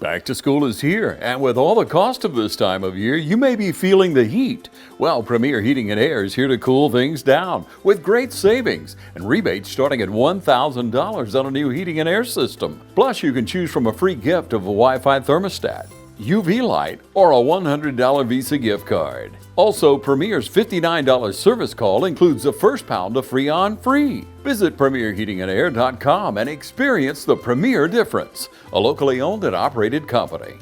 Back to school is here, and with all the cost of this time of year, you may be feeling the heat. Well, Premier Heating and Air is here to cool things down with great savings and rebates starting at $1,000 on a new heating and air system. Plus, you can choose from a free gift of a Wi-Fi thermostat, UV light, or a $100 Visa gift card. Also, Premier's $59 service call includes the first pound of Freon free. Visit PremierHeatingandAir.com and experience the Premier difference, a locally owned and operated company.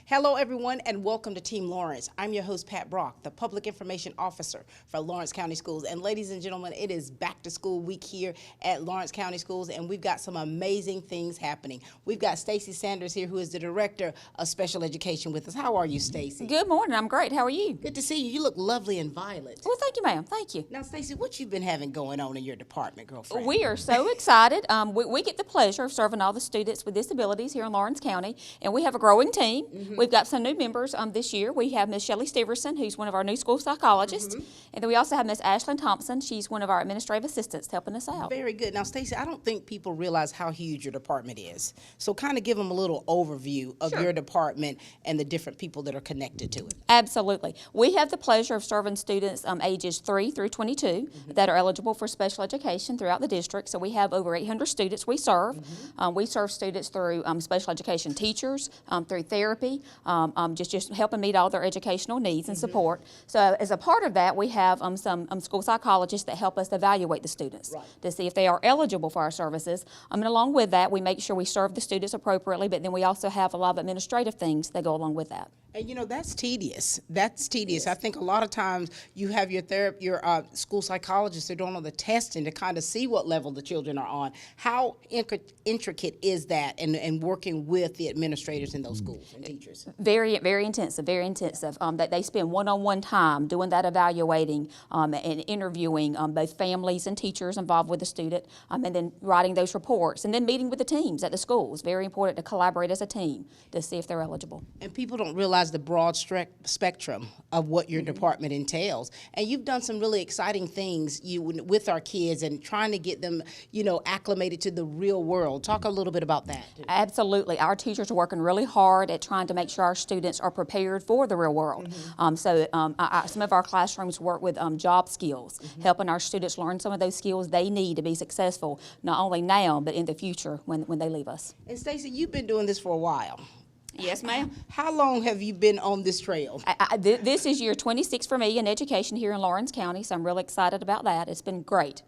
Hello, everyone, and welcome to Team Lawrence. I'm your host, Pat Brock, the Public Information Officer for Lawrence County Schools. And ladies and gentlemen, it is back to school week here at Lawrence County Schools, and we've got some amazing things happening. We've got Stacey Sanders here, who is the Director of Special Education with us. How are you, Stacey? Good morning. I'm great. How are you? Good to see you. You look lovely and violet. Well, thank you, ma'am. Thank you. Now, Stacey, what you been having going on in your department, girlfriend? We are so excited. We get the pleasure of serving all the students with disabilities here in Lawrence County, and we have a growing team. We've got some new members this year. We have Miss Shelley Steverson, who's one of our new school psychologists, and then we also have Miss Ashlyn Thompson. She's one of our administrative assistants helping us out. Very good. Now, Stacey, I don't think people realize how huge your department is. So kind of give them a little overview of your department and the different people that are connected to it. Absolutely. We have the pleasure of serving students ages 3 through 22 that are eligible for special education throughout the district. So we have over 800 students we serve. We serve students through special education teachers, through therapy, just helping meet all their educational needs and support. So as a part of that, we have some school psychologists that help us evaluate the students to see if they are eligible for our services. And along with that, we make sure we serve the students appropriately, but then we also have a lot of administrative things that go along with that. And you know, that's tedious. That's tedious. I think a lot of times you have your school psychologists are doing all the testing to kind of see what level the children are on. How intricate is that and working with the administrators in those schools and teachers? Very, very intensive, very intensive. That they spend one-on-one time doing that evaluating and interviewing both families and teachers involved with the student, and then writing those reports, and then meeting with the teams at the schools. Very important to collaborate as a team to see if they're eligible. And people don't realize the broad spectrum of what your department entails. And you've done some really exciting things with our kids and trying to get them, acclimated to the real world. Talk a little bit about that. Absolutely. Our teachers are working really hard at trying to make sure our students are prepared for the real world. Some of our classrooms work with job skills, helping our students learn some of those skills they need to be successful, not only now, but in the future when they leave us. And Stacey, you've been doing this for a while. Yes, ma'am. How long have you been on this trail? This is year 26 for me in education here in Lawrence County, so I'm really excited about that. It's been great.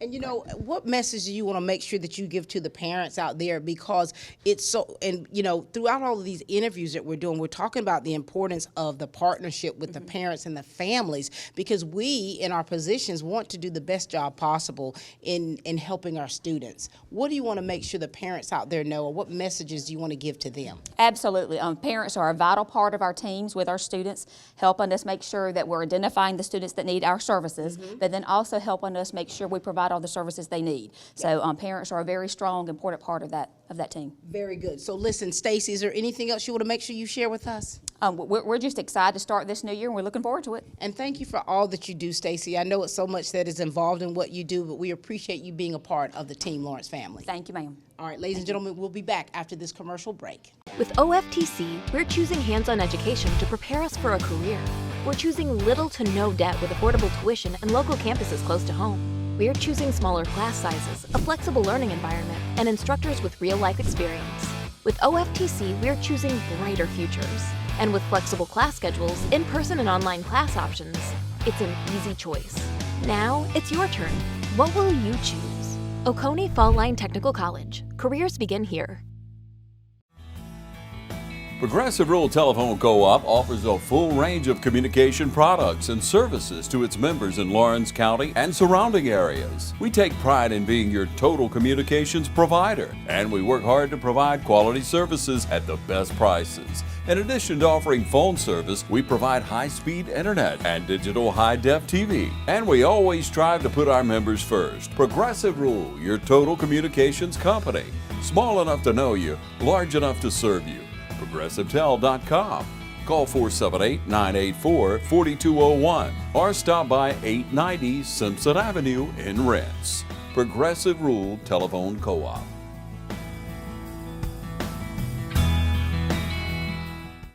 And what message do you want to make sure that you give to the parents out there? Because it's so, and throughout all of these interviews that we're doing, we're talking about the importance of the partnership with the parents and the families, because we in our positions want to do the best job possible in helping our students. What do you want to make sure the parents out there know, or what messages do you want to give to them? Absolutely. Parents are a vital part of our teams with our students, helping us make sure that we're identifying the students that need our services, but then also helping us make sure we provide all the services they need. So parents are a very strong, important part of that team. Very good. So listen, Stacey, is there anything else you want to make sure you share with us? We're just excited to start this new year, and we're looking forward to it. And thank you for all that you do, Stacey. I know it's so much that is involved in what you do, but we appreciate you being a part of the Team Lawrence family. Thank you, ma'am. All right, ladies and gentlemen, we'll be back after this commercial break. With OFTC, we're choosing hands-on education to prepare us for a career. We're choosing little to no debt with affordable tuition and local campuses close to home. We're choosing smaller class sizes, a flexible learning environment, and instructors with real-life experience. With OFTC, we're choosing brighter futures. And with flexible class schedules, in-person and online class options, it's an easy choice. Now, it's your turn. What will you choose? Oconee Fall Line Technical College. Careers begin here. Progressive Rural Telephone Co-op offers a full range of communication products and services to its members in Lawrence County and surrounding areas. We take pride in being your total communications provider, and we work hard to provide quality services at the best prices. In addition to offering phone service, we provide high-speed internet and digital high-def TV. And we always strive to put our members first. Progressive Rural, your total communications company. Small enough to know you, large enough to serve you. ProgressiveTel.com. Call 478-984-4201 or stop by 890 Simpson Avenue in Renss. Progressive Rural Telephone Co-op.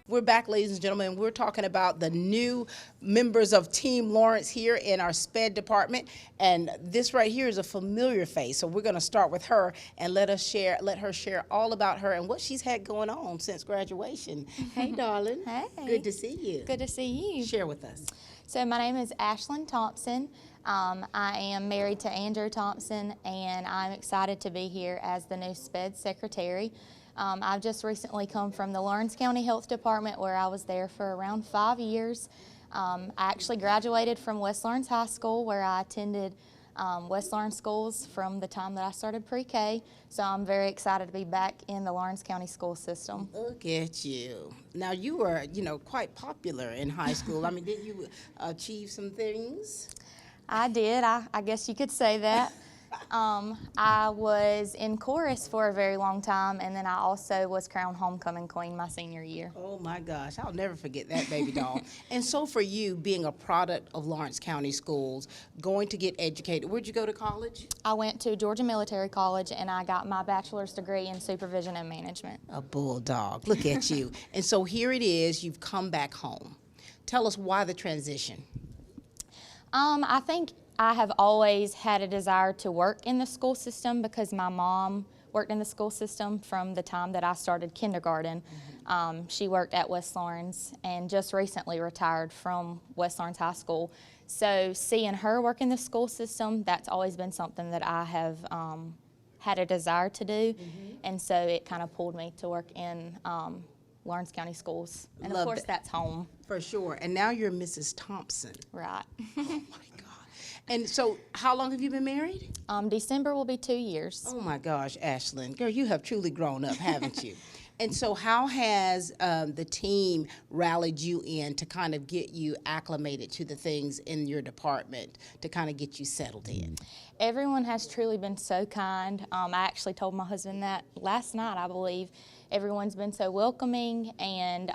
We're back, ladies and gentlemen. We're talking about the new members of Team Lawrence here in our SPED department. And this right here is a familiar face. So we're going to start with her and let her share all about her and what she's had going on since graduation. Hey, darling. Hey. Good to see you. Good to see you. Share with us. So my name is Ashlyn Thompson. I am married to Andrew Thompson, and I'm excited to be here as the new SPED secretary. I've just recently come from the Lawrence County Health Department, where I was there for around 5 years. I actually graduated from West Lawrence High School, where I attended West Lawrence schools from the time that I started pre-K. So I'm very excited to be back in the Lawrence County school system. Look at you. Now, you were, quite popular in high school. I mean, didn't you achieve some things? I did. I guess you could say that. I was in chorus for a very long time, and then I also was crowned homecoming queen my senior year. Oh my gosh, I'll never forget that, baby doll. And so for you, being a product of Lawrence County Schools, going to get educated, where'd you go to college? I went to Georgia Military College, and I got my bachelor's degree in supervision and management. A bulldog, look at you. And so here it is, you've come back home. Tell us why the transition. I think I have always had a desire to work in the school system because my mom worked in the school system from the time that I started kindergarten. She worked at West Lawrence and just recently retired from West Lawrence High School. So seeing her work in the school system, that's always been something that I have had a desire to do. And so it kind of pulled me to work in Lawrence County Schools. And of course, that's home. For sure. And now you're Mrs. Thompson. Right. Oh my God. And so how long have you been married? December will be 2 years. Oh my gosh, Ashlyn. Girl, you have truly grown up, haven't you? And so how has the team rallied you in to kind of get you acclimated to the things in your department, to kind of get you settled in? Everyone has truly been so kind. I actually told my husband that last night, I believe. Everyone's been so welcoming, and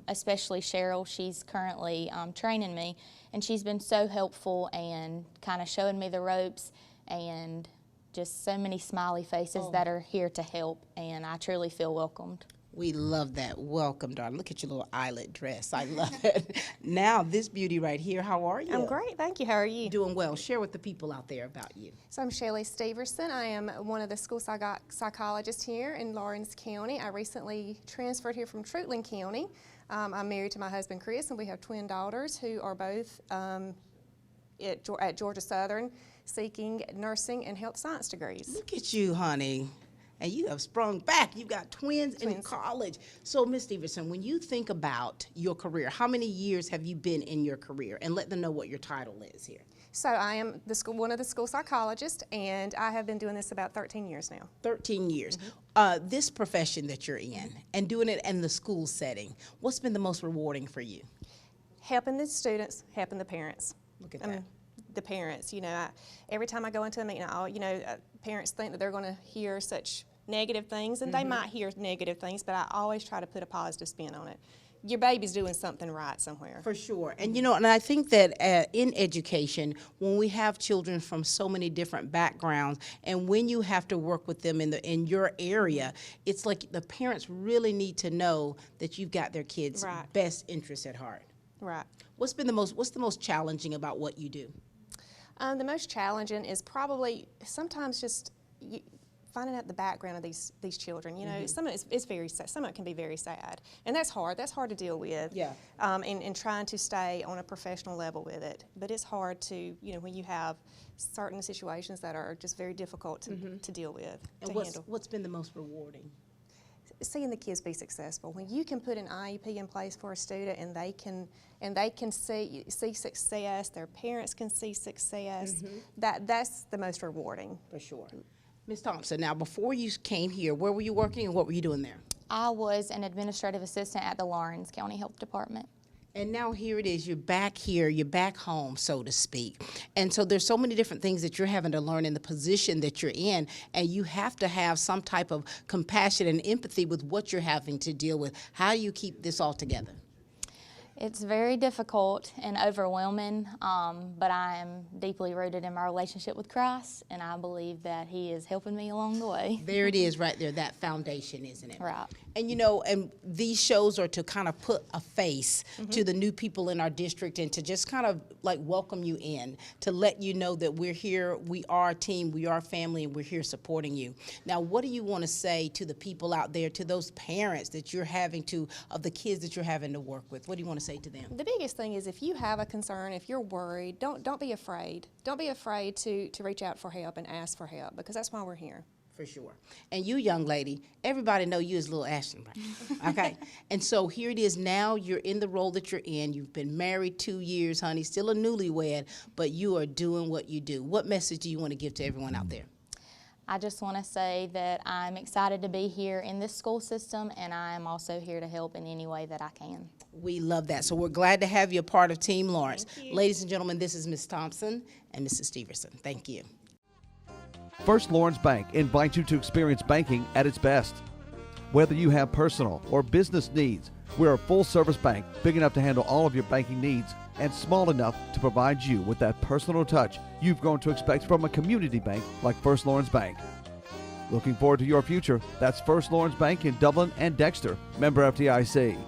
especially Cheryl. She's currently training me, and she's been so helpful and kind of showing me the ropes, and just so many smiley faces that are here to help, and I truly feel welcomed. We love that. Welcome, darling. Look at your little eyelet dress. I love it. Now, this beauty right here, how are you? I'm great, thank you. How are you? Doing well. Share with the people out there about you. So I'm Shelley Steverson. I am one of the school psychologists here in Lawrence County. I recently transferred here from Trutland County. I'm married to my husband, Chris, and we have twin daughters who are both at Georgia Southern seeking nursing and health science degrees. Look at you, honey. And you have sprung back. You've got twins in college. So, Ms. Steverson, when you think about your career, how many years have you been in your career? And let them know what your title is here. So I am one of the school psychologists, and I have been doing this about 13 years now. 13 years. This profession that you're in and doing it in the school setting, what's been the most rewarding for you? Helping the students, helping the parents. Look at that. The parents, every time I go into a meeting, parents think that they're going to hear such negative things, and they might hear negative things, but I always try to put a positive spin on it. Your baby's doing something right somewhere. For sure. And and I think that in education, when we have children from so many different backgrounds, and when you have to work with them in your area, it's like the parents really need to know that you've got their kids' best interests at heart. Right. What's the most challenging about what you do? The most challenging is probably sometimes just finding out the background of these children. Some of it's very sad. Some of it can be very sad, and that's hard. That's hard to deal with. Yeah. And trying to stay on a professional level with it, but it's hard to when you have certain situations that are just very difficult to deal with. And what's been the most rewarding? Seeing the kids be successful. When you can put an IEP in place for a student and they can see success, their parents can see success, that's the most rewarding. For sure. Ms. Thompson, now before you came here, where were you working and what were you doing there? I was an administrative assistant at the Lawrence County Health Department. And now here it is, you're back here, you're back home, so to speak. And so there's so many different things that you're having to learn in the position that you're in, and you have to have some type of compassion and empathy with what you're having to deal with. How do you keep this all together? It's very difficult and overwhelming, but I am deeply rooted in my relationship with Christ, and I believe that He is helping me along the way. There it is right there, that foundation, isn't it? Right. And you know, and these shows are to kind of put a face to the new people in our district and to just kind of like welcome you in, to let you know that we're here, we are a team, we are family, and we're here supporting you. Now, what do you want to say to the people out there, to those parents that you're having to, of the kids that you're having to work with? What do you want to say to them? The biggest thing is if you have a concern, if you're worried, don't be afraid. Don't be afraid to reach out for help and ask for help, because that's why we're here. For sure. And you, young lady, everybody know you as Little Ashton, right? Okay. And so here it is now, you're in the role that you're in. You've been married 2 years, honey, still a newlywed, but you are doing what you do. What message do you want to give to everyone out there? I just want to say that I'm excited to be here in this school system, and I am also here to help in any way that I can. We love that. So we're glad to have you a part of Team Lawrence. Ladies and gentlemen, this is Ms. Thompson and Mrs. Steverson. Thank you. First Lawrence Bank invites you to experience banking at its best. Whether you have personal or business needs, we're a full-service bank big enough to handle all of your banking needs and small enough to provide you with that personal touch you've grown to expect from a community bank like First Lawrence Bank. Looking forward to your future? That's First Lawrence Bank in Dublin and Dexter, member FDIC.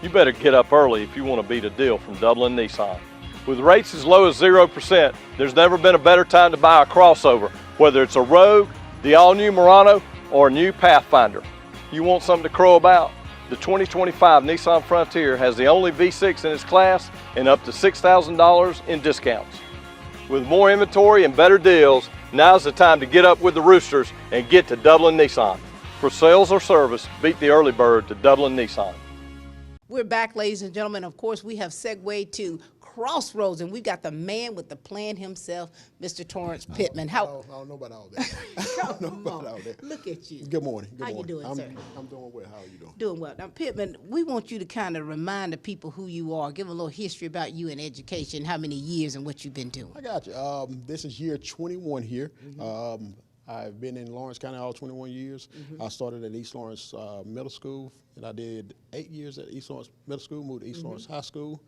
You better get up early if you want to beat a deal from Dublin Nissan. With rates as low as 0%, there's never been a better time to buy a crossover, whether it's a Rogue, the all-new Murano, or a new Pathfinder. You want something to crow about? The 2025 Nissan Frontier has the only V6 in its class and up to $6,000 in discounts. With more inventory and better deals, now's the time to get up with the Roosters and get to Dublin Nissan. For sales or service, beat the early bird to Dublin Nissan. We're back, ladies and gentlemen. Of course, we have segued to Crossroads, and we got the man with the plan himself, Mr. Torrance Pittman. I don't know about all that. I don't know about all that. Look at you. Good morning. Good How morning. you doing, sir? I'm doing well. How are you doing? Doing well. Now, Pittman, we want you to kind of remind the people who you are, give a little history about you in education, how many years and what you've been doing. I got you. This is year 21 here. I've been in Lawrence County all 21 years. I started at East Lawrence Middle School, and I did 8 years at East Lawrence Middle School, moved to East Lawrence High School,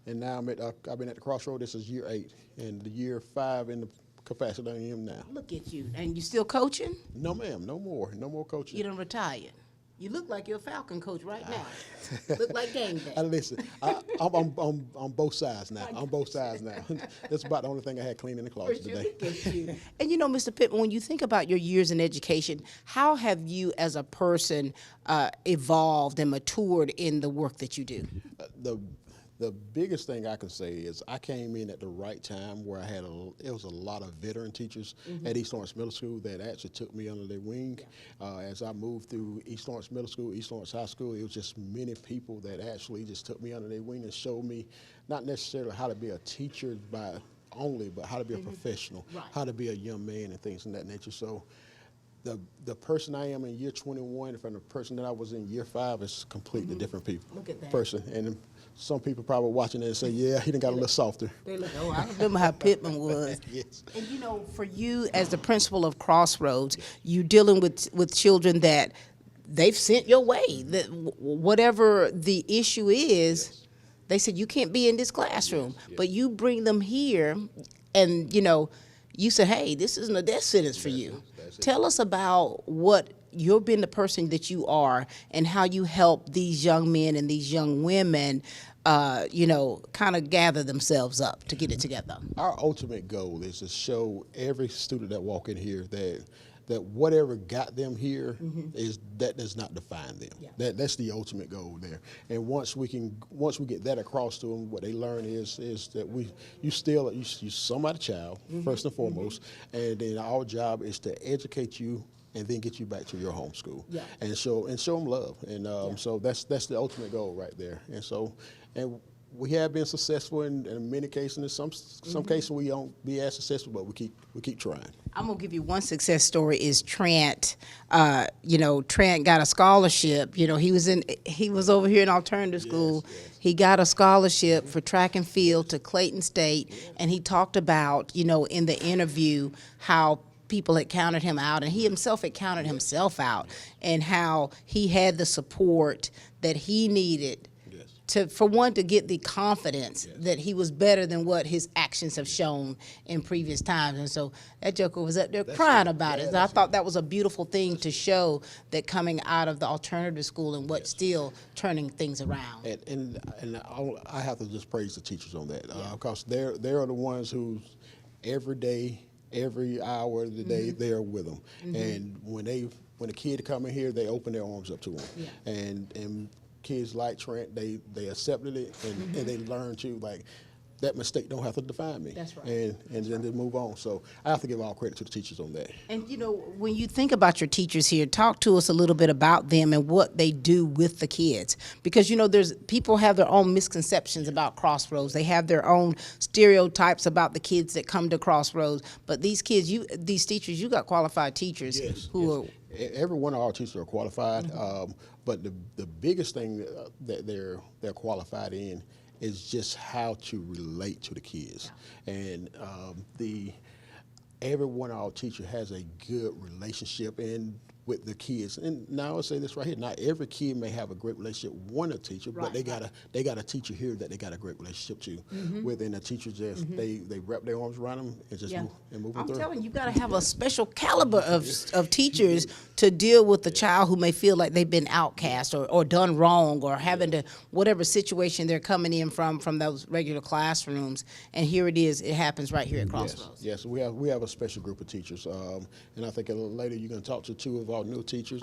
and now I've been at the Crossroads. This is year 8, and the year 5 in the capacity I am now. Look at you. And you still coaching? No, ma'am. No more coaching. You done retired. You look like you're a Falcon coach right now. Look like game day. Listen, I'm both sides now. I'm both sides now. That's about the only thing I had clean in the closet today. Look at you. And you know, Mr. Pittman, when you think about your years in education, how have you as a person evolved and matured in the work that you do? The biggest thing I can say is I came in at the right time where it was a lot of veteran teachers at East Lawrence Middle School that actually took me under their wing. As I moved through East Lawrence Middle School, East Lawrence High School, it was just many people that actually just took me under their wing and showed me not necessarily how to be a teacher only, but how to be a professional, how to be a young man and things of that nature. So the person I am in year 21 from the person that I was in year 5 is completely different people. Look at that. Person. And some people probably watching it and say, yeah, he done got a little softer. They look, oh, I remember how Pittman was. Yes. And you know, for you as the principal of Crossroads, you dealing with children that they've sent your way. That whatever the issue is, they said you can't be in this classroom, but you bring them here, and you know, you say, hey, this isn't a death sentence for you. Tell us about what you've been the person that you are and how you help these young men and these young women, you know, kind of gather themselves up to get it together. Our ultimate goal is to show every student that walk in here that whatever got them here is that does not define them. Yeah. That's the ultimate goal there. And once we get that across to them, what they learn is that you somebody's child first and foremost, and then our job is to educate you and then get you back to your home school, and show them love. And so that's the ultimate goal right there. And we have been successful in many cases. In some cases we don't be as successful, but we keep trying. I'm gonna give you one success story. Is Trent? You know, Trent got a scholarship. You know, he was over here in alternative school. Yes. He got a scholarship for track and field to Clayton State, and he talked about, you know, in the interview how people had counted him out, and he himself had counted himself out, and how he had the support that he needed for one, to get the confidence that he was better than what his actions have shown in previous times. And so that joker was up there crying about it. And I thought that was a beautiful thing to show, that coming out of the alternative school and what's still turning things around. And I have to just praise the teachers on that, because they're the ones who every day, every hour of the day, they're with them. And when a kid come in here, they open their arms up to them. And kids like Trent, they accepted it, and they learned to, like, that mistake don't have to define me. That's right. And then they move on. So I have to give all credit to the teachers on that. And you know, when you think about your teachers here, talk to us a little bit about them and what they do with the kids. Because you know, people have their own misconceptions about Crossroads. They have their own stereotypes about the kids that come to Crossroads. But these kids, these teachers, you got qualified teachers who are. Every one of our teachers are qualified, but the biggest thing that they're qualified in is just how to relate to the kids. And every one of our teachers has a good relationship with the kids. And now I'll say this right here: not every kid may have a great relationship with a teacher, but they got a teacher here that they got a great relationship to. Within a teacher, just they wrap their arms around them and just move them through. I'm telling you, you got to have a special caliber of teachers to deal with the child who may feel like they've been outcast or done wrong, or having to, whatever situation they're coming in from those regular classrooms. And here it is, it happens right here at Crossroads. Yes, we have a special group of teachers, and I think a little later you're going to talk to two of our new teachers,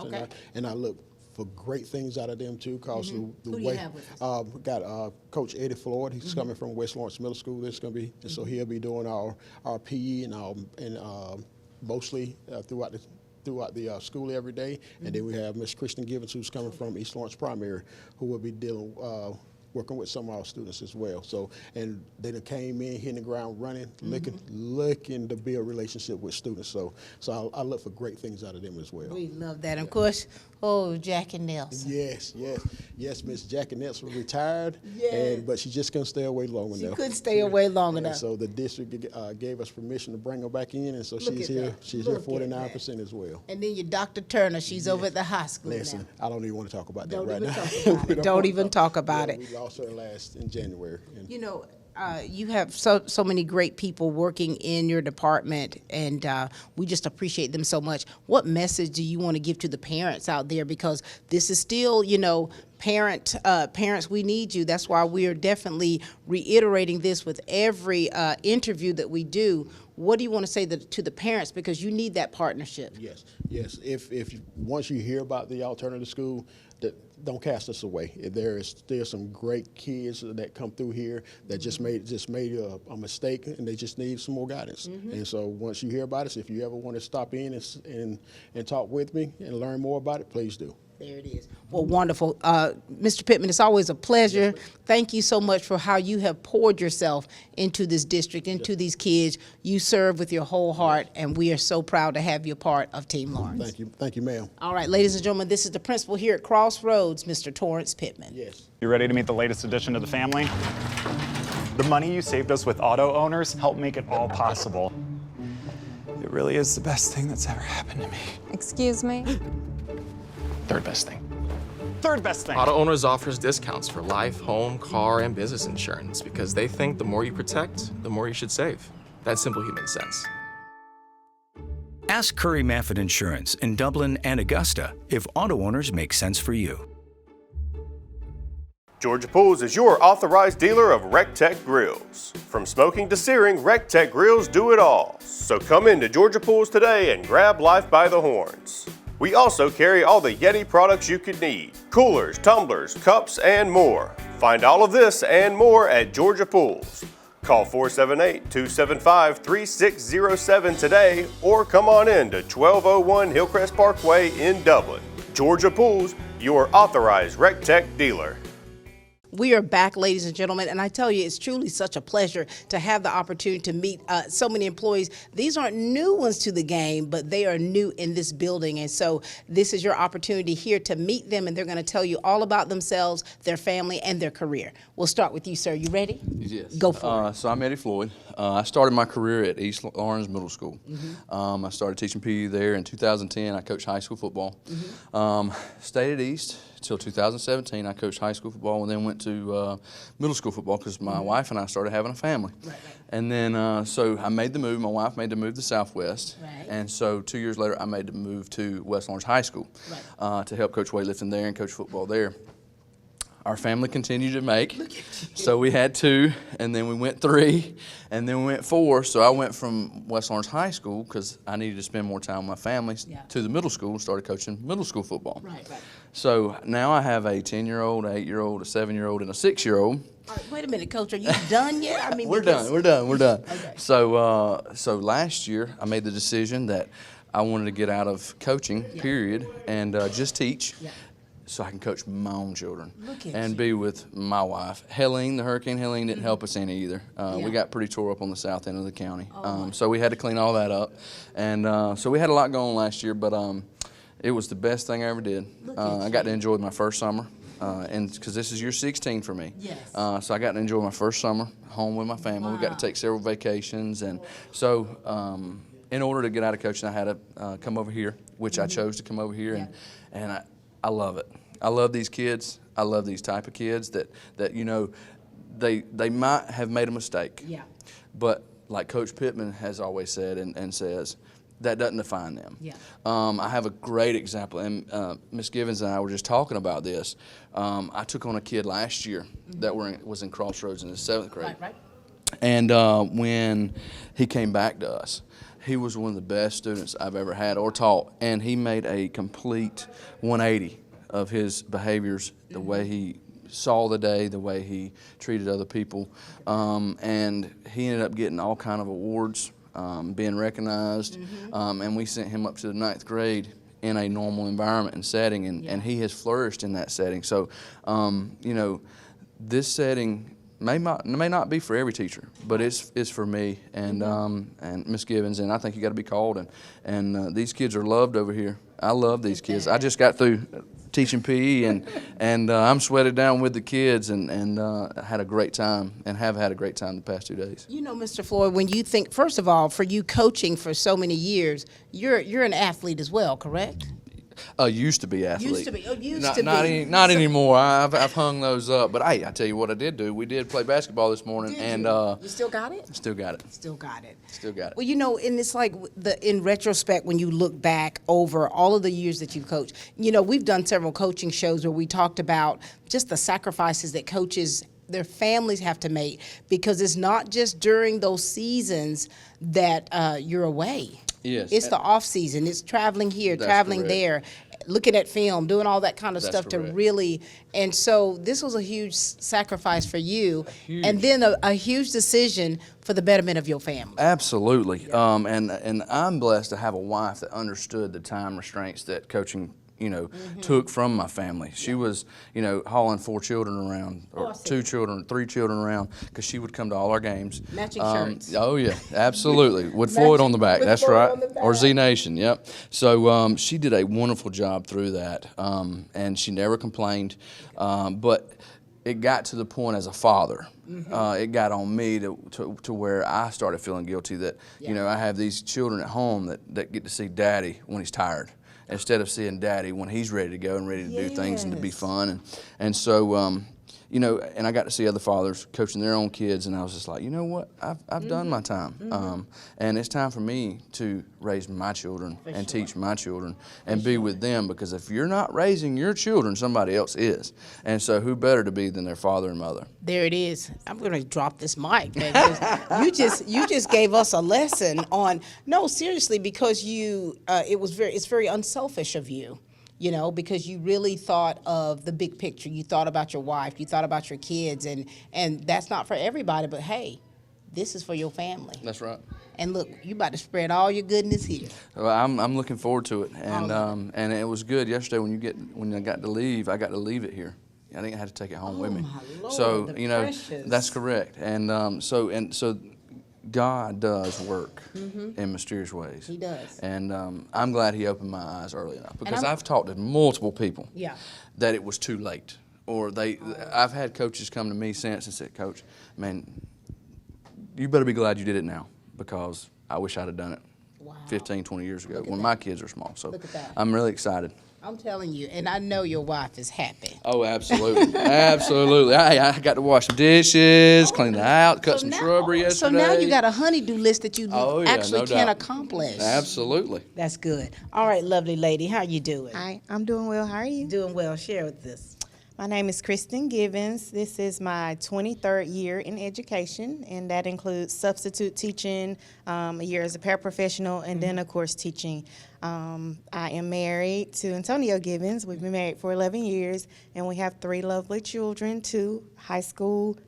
and I look for great things out of them too, because the Who do you have with us? we got Coach Eddie Floyd. He's coming from West Lawrence Middle School. This is going to be, and so he'll be doing our PE and mostly throughout the school every day. And then we have Miss Kristen Givens, who's coming from East Lawrence Primary, who will be working with some of our students as well. So, and they done came in, hitting the ground running, looking to build a relationship with students. So I look for great things out of them as well. We love that. And of course, Jackie Nelson. Yes, Miss Jackie Nelson retired, but she just couldn't stay away long enough. She couldn't stay away long enough. So the district gave us permission to bring her back in, and so she's here. She's here 49% as well. And then your Dr. Turner, she's over at the high school. Listen, now. I don't even want to talk about that Don't right even now. Talk about it. Don't even talk about it. We lost her last in January. You know, you have so many great people working in your department, and we just appreciate them so much. What message do you want to give to the parents out there? Because this is still, you know, parents, we need you. That's why we're definitely reiterating this with every interview that we do. What do you want to say to the parents? Because you need that partnership. Yes. If once you hear about the alternative school, don't cast us away. There's some great kids that come through here that just made a mistake, and they just need some more guidance. And so once you hear about us, if you ever want to stop in and talk with me and learn more about it, please do. There it is. Well, wonderful. Mr. Pittman, it's always a pleasure. Thank you so much for how you have poured yourself into this district, into these kids. You serve with your whole heart, and we are so proud to have you a part of Team Lawrence. Thank you, ma'am. All right, ladies and gentlemen, this is the principal here at Crossroads, Mr. Torrance Pittman. Yes. You ready to meet the latest addition to the family? The money you saved us with auto owners helped make it all possible. It really is the best thing that's ever happened to me. Excuse me? Third best thing. Third best thing. Auto Owners offers discounts for life, home, car, and business insurance because they think the more you protect, the more you should save. That's simple human sense. Ask Curry Maffett Insurance in Dublin and Augusta if auto owners make sense for you. Georgia Pools is your authorized dealer of RecTech grills. From smoking to searing, RecTech grills do it all. So come into Georgia Pools today and grab life by the horns. We also carry all the Yeti products you could need: coolers, tumblers, cups, and more. Find all of this and more at Georgia Pools. Call 478-275-3607 today, or come on in to 1201 Hillcrest Parkway in Dublin. Georgia Pools, your authorized RecTech dealer. We are back, ladies and gentlemen, and I tell you, it's truly such a pleasure to have the opportunity to meet so many employees. These aren't new ones to the game, but they are new in this building, and so this is your opportunity here to meet them, and they're going to tell you all about themselves, their family, and their career. We'll start with you, sir. You ready? Yes. Go for it. So I'm Eddie Floyd. I started my career at East Lawrence Middle School. I started teaching PE there in 2010. I coached high school football. Stayed at East until 2017. I coached high school football and then went to middle school football because my wife and I started having a family. And then so I made the move. My wife made the move to Southwest. And so 2 years later, I made the move to West Lawrence High School to help coach weightlifting there and coach football there. Our family continued to make, so we had 2, and then we went 3, and then we went 4. So I went from West Lawrence High School because I needed to spend more time with my family to the middle school and started coaching middle school football. So now I have a 10-year-old, an 8-year-old, a 7-year-old, and a 6-year-old. All right, wait a minute, Coach. Are you done yet? I mean, We're done. Okay. So last year I made the decision that I wanted to get out of coaching, period, and just teach. So I can coach my own children and be with my wife. Helene, the Hurricane Helene, didn't help us any either. We got pretty tore up on the south end of the county. So we had to clean all that up. And so we had a lot going on last year, but it was the best thing I ever did. I got to enjoy my first summer, and because this is year 16 for me. So I got to enjoy my first summer home with my family. We got to take several vacations. And so in order to get out of coaching, I had to come over here, which I chose to come over here, and I love it. I love these kids. I love these type of kids that you know, they might have made a mistake. But like Coach Pittman has always said and says, that doesn't define them. I have a great example, and Ms. Givens and I were just talking about this. I took on a kid last year that was in Crossroads in the 7th grade. And when he came back to us, he was one of the best students I've ever had or taught, and he made a complete 180 of his behaviors, the way he saw the day, the way he treated other people, and he ended up getting all kind of awards, being recognized, and we sent him up to the 9th grade in a normal environment and setting, and he has flourished in that setting. So, you know, this setting may not be for every teacher, but it's for me and Miss Givens, and I think you got to be called. And these kids are loved over here. I love these kids. I just got through teaching PE, and I'm sweated down with the kids, and had a great time, and have had a great time the past 2 days. You know, Mr. Floyd, when you think, first of all, for you coaching for so many years, you're an athlete as well, correct? Used to be athlete. Used to be. Oh, used not, to not be. Any, not anymore. I've hung those up. But hey, I tell you what I did do. We did play basketball this morning, and you still got it. Still got it. Still got it. Still got it. Well, you know, and it's like in retrospect, when you look back over all of the years that you coached, you know, we've done several coaching shows where we talked about just the sacrifices that coaches, their families have to make, because it's not just during those seasons that you're away. Yes. It's the off season. It's traveling here, traveling there, looking at film, doing all that kind of stuff to really. And so this was a huge sacrifice for you, and then a huge decision for the betterment of your family. Absolutely. And I'm blessed to have a wife that understood the time restraints that coaching, you know, took from my family. She was, you know, hauling 4 children around, or 2 children, 3 children around, because she would come to all our games. Matching shirts. Oh yeah, absolutely. With Floyd on the back, that's right. Or Z Nation, yep. So she did a wonderful job through that, and she never complained. But it got to the point as a father, it got on me to where I started feeling guilty that, you know, I have these children at home that get to see daddy when he's tired, instead of seeing daddy when he's ready to go and ready to do things and to be fun. And so, you know, and I got to see other fathers coaching their own kids, and I was just like, you know what, I've done my time. And it's time for me to raise my children and teach my children and be with them, because if you're not raising your children, somebody else is. And so who better to be than their father and mother? There it is. I'm going to drop this mic, man, because you just gave us a lesson on, no, seriously, because it's very unselfish of you. You know, because you really thought of the big picture. You thought about your wife. You thought about your kids, and that's not for everybody. But hey, this is for your family. That's right. And look, you about to spread all your goodness here. Well, I'm looking forward to it, and it was good yesterday when I got to leave. I got to leave it here. I didn't have to take it home with me. my Lord, So the you know, precious. that's correct. And so God does work in mysterious ways. He does. And I'm glad He opened my eyes early enough, because I'm- I've talked to multiple people Yeah. that it was too late, or I've had coaches come to me since and said, "Coach, man, you better be glad you did it now, because I wish I'd have done it 15, 20 years ago when my kids are small." So Look at that. I'm really excited. I'm telling you, and I know your wife is happy. Oh, absolutely. Absolutely. I got to wash some dishes, clean the house, cut some shrubbery yesterday. So now you got a honey-do list that you Oh, yeah, actually no can doubt. accomplish. Absolutely. That's good. All right, lovely lady, how you doing? Hi, I'm doing well. How are you? Doing well. Share with us. My name is Kristen Givens. This is my 23rd year in education, and that includes substitute teaching, a year as a paraprofessional, and then, of course, teaching. I am married to Antonio Givens. We've been married for 11 years, and we have 3 lovely children, 2 high school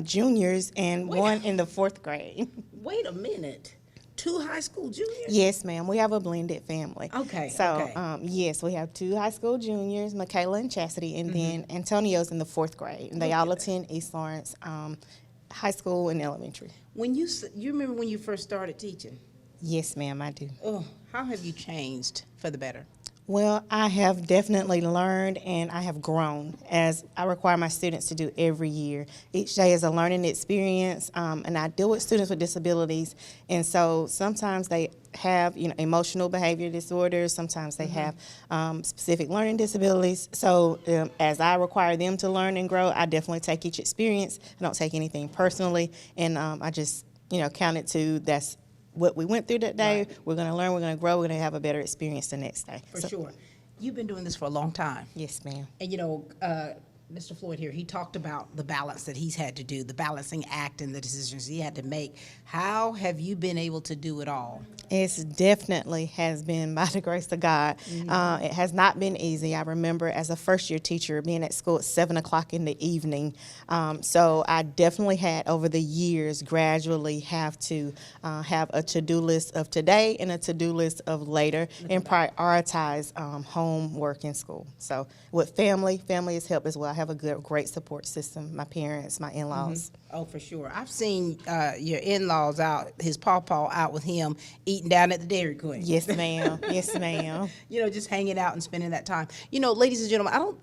juniors and 1 in the 4th grade. Wait a minute. 2 high school juniors? Yes, ma'am. We have a blended family. Okay, So, okay. yes, we have 2 high school juniors, Michaela and Chastity, and then Antonio's in the 4th grade. And they all attend East Lawrence High School and Elementary. When you remember when you first started teaching? Yes, ma'am, I do. Oh, how have you changed for the better? Well, I have definitely learned and I have grown, as I require my students to do every year. Each day is a learning experience, and I deal with students with disabilities, and so sometimes they have, emotional behavior disorders, sometimes they have specific learning disabilities. So as I require them to learn and grow, I definitely take each experience. I don't take anything personally, and I just, count it to that's what we went through that day. Right. We're going to learn, we're going to grow, we're going to have a better experience the next day. For sure. You've been doing this for a long time. Yes, ma'am. And Mr. Floyd here, he talked about the balance that he's had to do, the balancing act and the decisions he had to make. How have you been able to do it all? It definitely has been by the grace of God. It has not been easy. I remember as a first-year teacher being at school at 7 o'clock in the evening. So I definitely had, over the years, gradually have to have a to-do list of today and a to-do list of later, and prioritize homework in school. So with family has helped as well. I have a great support system, my parents, my in-laws. Oh, for sure. I've seen your in-laws out, his pawpaw out with him, eating down at the Dairy Queen. Yes, ma'am. Yes, ma'am. Just hanging out and spending that time. Ladies and gentlemen,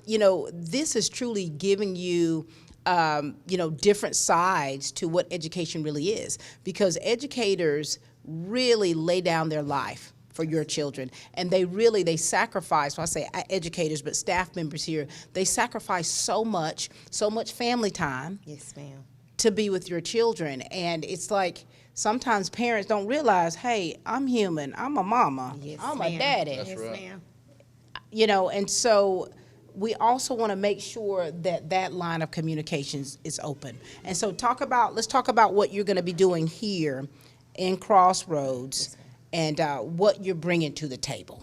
this is truly giving you, different sides to what education really is, because educators really lay down their life for your children, and they sacrifice. When I say educators, but staff members here, they sacrifice so much family time. Yes, ma'am. To be with your children, and it's like sometimes parents don't realize, hey, I'm human, I'm a mama, Yes, I'm ma'am. a daddy. Yes, ma'am. And so we also want to make sure that line of communications is open. And so let's talk about what you're going to be doing here in Crossroads, and what you're bringing to the table.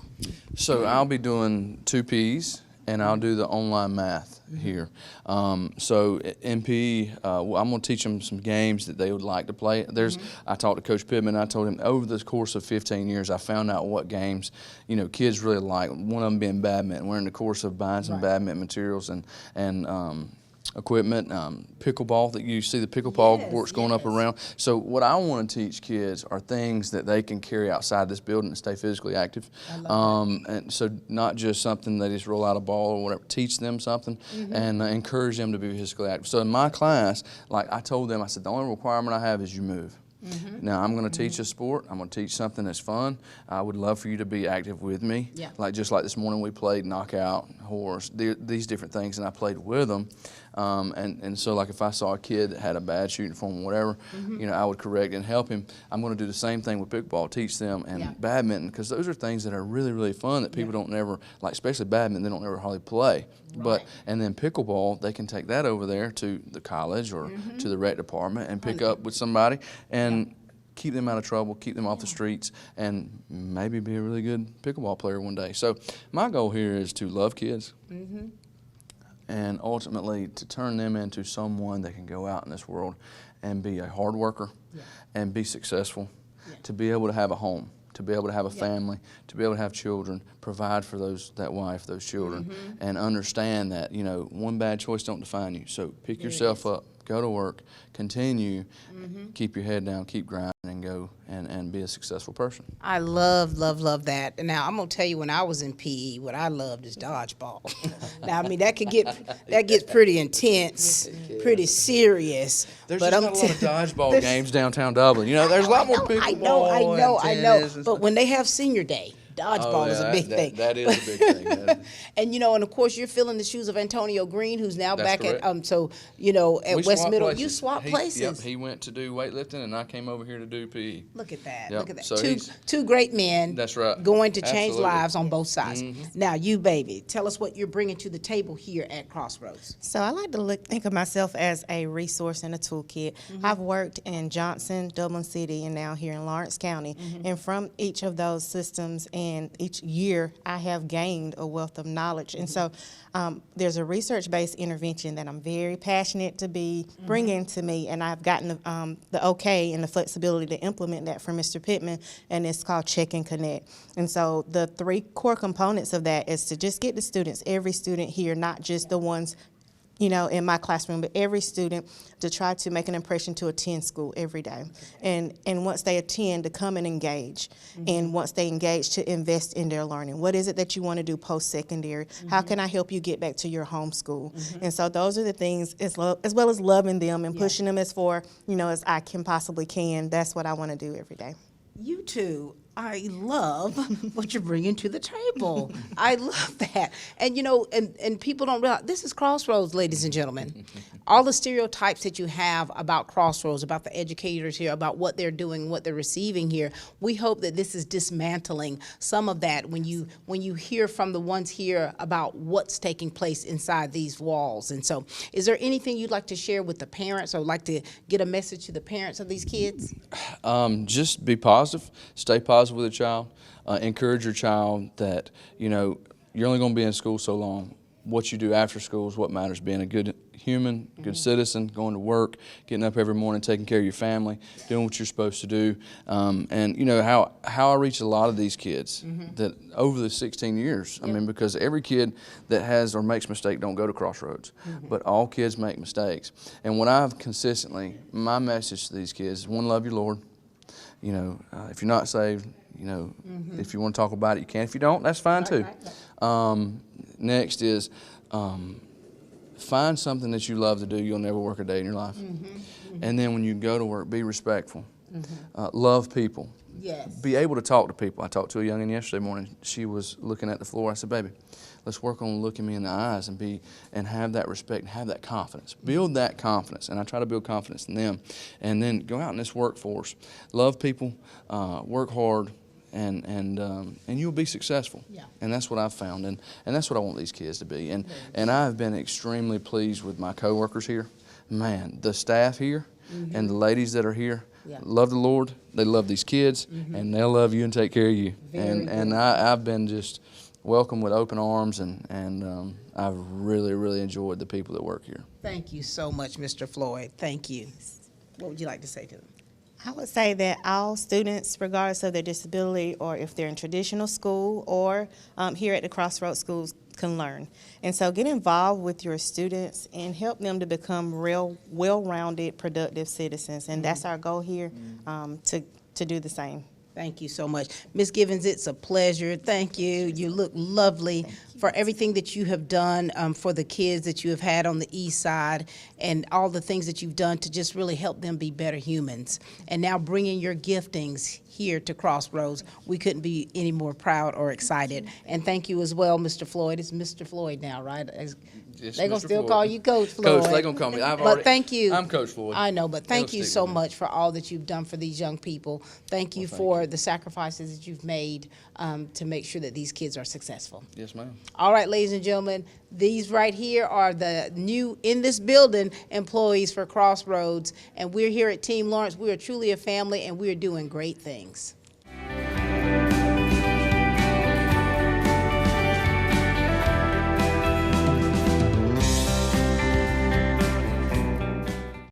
So I'll be doing 2 Ps, and I'll do the online math here. So in PE, I'm going to teach them some games that they would like to play. I talked to Coach Pittman. I told him over the course of 15 years, I found out what games kids really like. One of them being badminton. We're in the course of buying some badminton materials and equipment, pickleball, that you see the pickleball courts going up around. So what I want to teach kids are things that they can carry outside this building and stay physically active. And so not just something they just roll out a ball or whatever. Teach them something and encourage them to be physically active. So in my class, like I told them, I said, the only requirement I have is you move. Now, I'm going to teach a sport. I'm going to teach something that's fun. I would love for you to be active with me. Yeah. Just like this morning we played knockout, horse, these different things, and I played with them. And so like if I saw a kid that had a bad shooting form or whatever, I would correct and help him. I'm going to do the same thing with pickleball, teach them, and badminton, because those are things that are really, really fun that people don't never, like especially badminton, they don't ever hardly play. And then pickleball, they can take that over there to the college or to the rec department and pick up with somebody and keep them out of trouble, keep them off the streets, and maybe be a really good pickleball player one day. So my goal here is to love kids and ultimately to turn them into someone that can go out in this world and be a hard worker and be successful, to be able to have a home, to be able to have a family, to be able to have children, provide for that wife, those children, and understand that, you know, one bad choice don't define you. So pick yourself up, go to work, continue, keep your head down, keep grinding, and go and be a successful person. I love, love, love that. And now I'm gonna tell you, when I was in PE, what I loved is dodgeball. Now, I mean, that gets pretty intense, pretty serious. There's but just not a lot of dodgeball games downtown Dublin. You know, there's a lot more pickleball I know. But when they have senior day, dodgeball is a big thing. That is a big thing. And you know, and of course, you're filling the shoes of Antonio Green, who's now That's back correct. at so you know at We West swapped Middle. places. You swap places. Yep, he went to do weightlifting, and I came over here to do PE. Look at that. Yep, Look at that. so Two great men. That's right. Going to change Absolutely. lives on both sides. Now, you, baby, tell us what you're bringing to the table here at Crossroads. So I like to think of myself as a resource and a toolkit. I've worked in Johnson, Dublin City, and now here in Lawrence County. And from each of those systems and each year, I have gained a wealth of knowledge. And so there's a research-based intervention that I'm very passionate to be bringing to me, and I've gotten the okay and the flexibility to implement that from Mr. Pittman, and it's called Check and Connect. And so the 3 core components of that is to just get the students, every student here, not just the ones you know, in my classroom, but every student, to try to make an impression to attend school every day. And once they attend, to come and engage. And once they engage, to invest in their learning. What is it that you want to do post-secondary? How can I help you get back to your home school? And so those are the things, as well as loving them and pushing them as far, you know, as I can possibly can. That's what I want to do every day. You two, I love what you're bringing to the table. I love that. And, you know, and people don't realize, this is Crossroads, ladies and gentlemen. All the stereotypes that you have about Crossroads, about the educators here, about what they're doing, what they're receiving here, we hope that this is dismantling some of that when you hear from the ones here about what's taking place inside these walls. And so, is there anything you'd like to share with the parents, or like to get a message to the parents of these kids? Just be positive, stay positive with a child, encourage your child that, you know, you're only going to be in school so long. What you do after school is what matters. Being a good human, good citizen, going to work, getting up every morning, taking care of your family, doing what you're supposed to do. And you know how I reach a lot of these kids that over the 16 years. I mean, because every kid that has or makes a mistake don't go to Crossroads, but all kids make mistakes. And what I've consistently, my message to these kids is, one, love your Lord. You know, if you're not saved, you know, if you want to talk about it, you can. If you don't, that's fine too. Next is find something that you love to do. You'll never work a day in your life. And then when you go to work, be respectful. Love people. Yes. Be able to talk to people. I talked to a youngin' yesterday morning. She was looking at the floor. I said, baby, let's work on looking me in the eyes and have that respect and have that confidence. Build that confidence, and I try to build confidence in them. And then go out in this workforce. Love people, work hard, and you'll be successful. Yeah. And that's what I've found, and that's what I want these kids to be. And I've been extremely pleased with my coworkers here. Man, the staff here and the ladies that are here love the Lord. They love these kids, and they'll love you and take care of you. And I've been just welcomed with open arms, and I've really, really enjoyed the people that work here. Thank you so much, Mr. Floyd. Thank you. What would you like to say to them? I would say that all students, regardless of their disability, or if they're in traditional school or here at the Crossroads schools, can learn. And so get involved with your students and help them to become real, well-rounded, productive citizens. And that's our goal here, to do the same. Thank you so much. Ms. Givens, it's a pleasure. Thank you. You look lovely for everything that you have done for the kids that you have had on the east side, and all the things that you've done to just really help them be better humans. And now bringing your giftings here to Crossroads, we couldn't be any more proud or excited. And thank you as well, Mr. Floyd. It's Mr. Floyd now, right? They're going to still call you Coach Floyd. Coach, they're going to call me. But thank you. I'm Coach Floyd. I know, but thank you so much for all that you've done for these young people. Thank you for the sacrifices that you've made to make sure that these kids are successful. Yes, ma'am. All right, ladies and gentlemen, these right here are the new, in this building, employees for Crossroads. And we're here at Team Lawrence. We are truly a family, and we are doing great things.